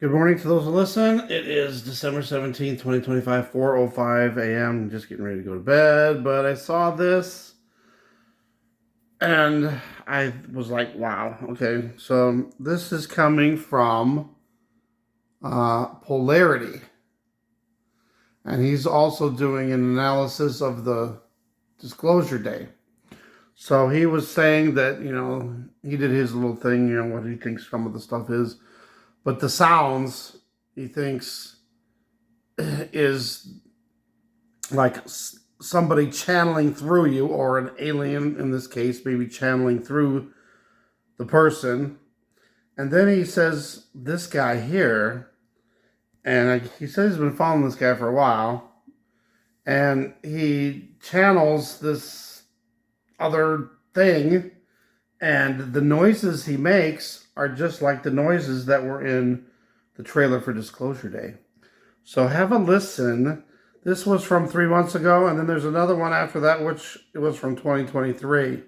Good morning to those who listen. It is December 17th, 2025, 4:05 a.m. Just getting ready to go to bed, but I saw this and I was like, wow, okay. So this is coming from Polarity. And he's also doing an analysis of the disclosure day. So he was saying that, he did his little thing, what he thinks some of the stuff is. But the sounds he thinks is like somebody channeling through you, or an alien in this case, maybe channeling through the person. And then he says, this guy here, and he says he's been following this guy for a while, and he channels this other thing, and the noises he makes are just like the noises that were in the trailer for Disclosure Day. So have a listen. This was from 3 months ago, and then there's another one after that, which it was from 2023.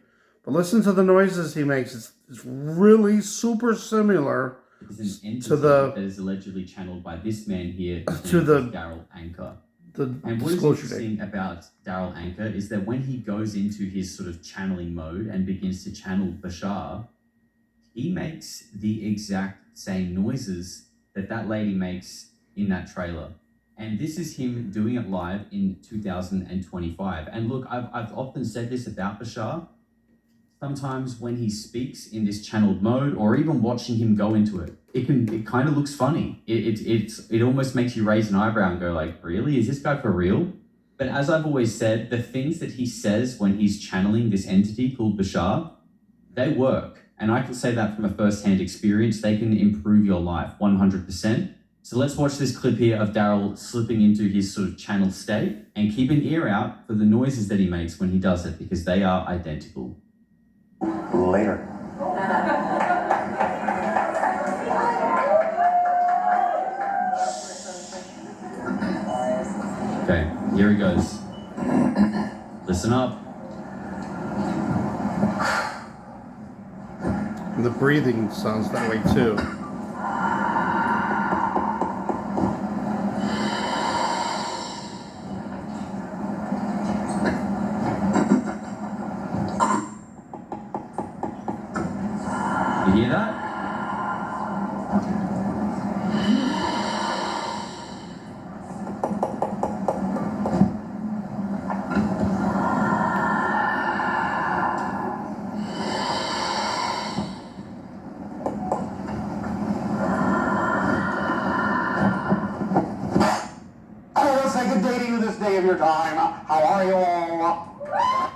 But listen to the noises he makes. It's really super similar to the that is allegedly channeled by this man here, to the Daryl Anchor. And what is interesting about Daryl Anchor is that when he goes into his sort of channeling mode and begins to channel Bashar, he makes the exact same noises that lady makes in that trailer. And this is him doing it live in 2025. And look, I've often said this about Bashar. Sometimes when he speaks in this channeled mode, or even watching him go into it, it kind of looks funny. It almost makes you raise an eyebrow and go like, really? Is this guy for real? But as I've always said, the things that he says when he's channeling this entity called Bashar, they work. And I can say that from a first-hand experience. They can improve your life 100%. So let's watch this clip here of Daryl slipping into his sort of channel state, and keep an ear out for the noises that he makes when he does it, because they are identical. Later. Okay, here he goes. Listen up. the breathing sounds that way too. You hear that? Day of your time. How are you all?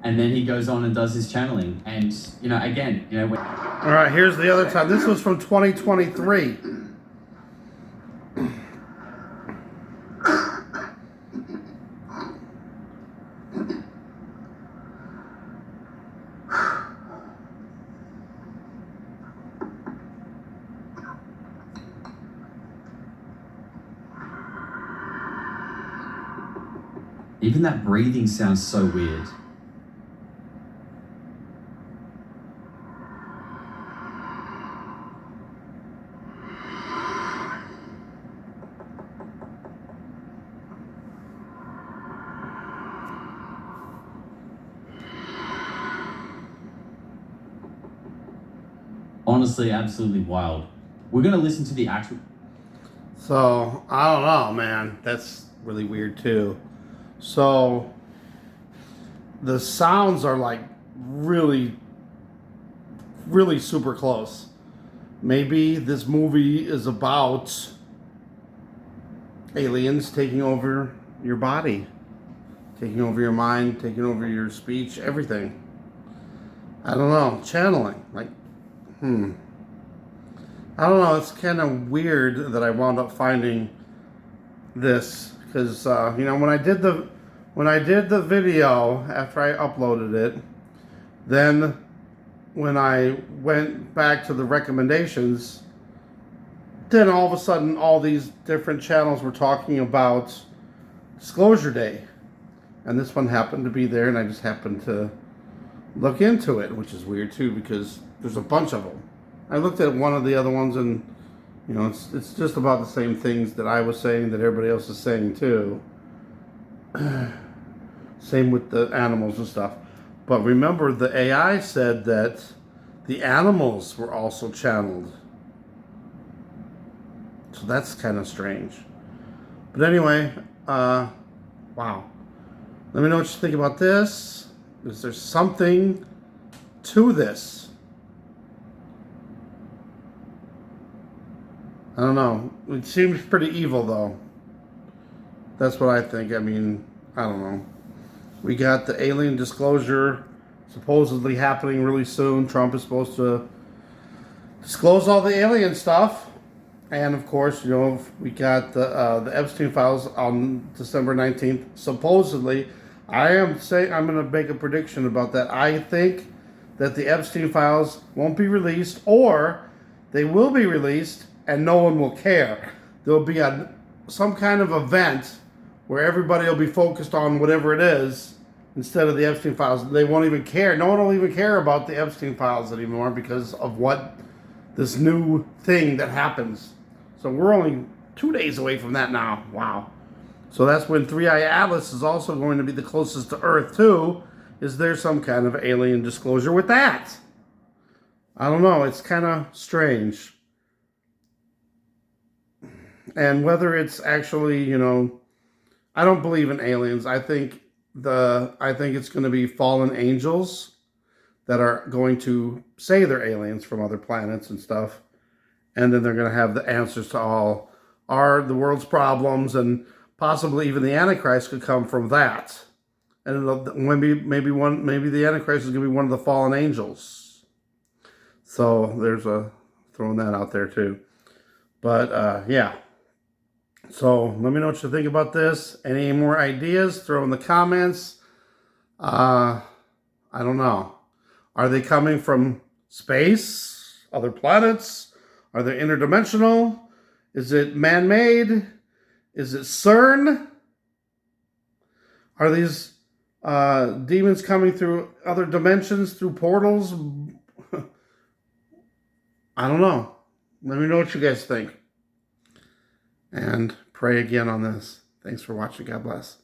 And then he goes on and does his channeling. And, again, when... All right, here's the other time. This was from 2023. Even that breathing sounds so weird. Honestly, absolutely wild. We're going to listen to the actual... So, I don't know, man. That's really weird too. So, the sounds are like really, really super close. Maybe this movie is about aliens taking over your body, taking over your mind, taking over your speech, everything. I don't know. Channeling. I don't know. It's kind of weird that I wound up finding this. Because when I did the video after I uploaded it, then when I went back to the recommendations, then all of a sudden all these different channels were talking about Disclosure Day, and this one happened to be there, and I just happened to look into it, which is weird too because there's a bunch of them. I looked at one of the other ones, and You know, it's just about the same things that I was saying that everybody else is saying too. Same with the animals and stuff. But remember, the AI said that the animals were also channeled. So that's kind of strange. But anyway, wow. Let me know what you think about this. Is there something to this? I don't know. It seems pretty evil, though. That's what I think. I mean, I don't know. We got the alien disclosure supposedly happening really soon. Trump is supposed to disclose all the alien stuff. And of course, you know, we got the Epstein files on December 19th. Supposedly, I'm going to make a prediction about that. I think that the Epstein files won't be released, or they will be released and no one will care. There'll be some kind of event where everybody will be focused on whatever it is instead of the Epstein files. They won't even care. No one will even care about the Epstein files anymore because of what this new thing that happens. So we're only 2 days away from that now. Wow. So that's when Three Eye Atlas is also going to be the closest to Earth too. Is there some kind of alien disclosure with that? I don't know. It's kind of strange. And whether it's actually, you know, I don't believe in aliens. I think it's going to be fallen angels that are going to say they're aliens from other planets and stuff. And then they're going to have the answers to all the world's problems, and possibly even the Antichrist could come from that. And maybe the Antichrist is going to be one of the fallen angels. So there's throwing that out there too. But yeah. So let me know what you think about this. Any more ideas? Throw in the comments. I don't know. Are they coming from space? Other planets? Are they interdimensional? Is it man-made? Is it CERN? Are these demons coming through other dimensions, through portals? I don't know. Let me know what you guys think. And pray again on this. Thanks for watching. God bless.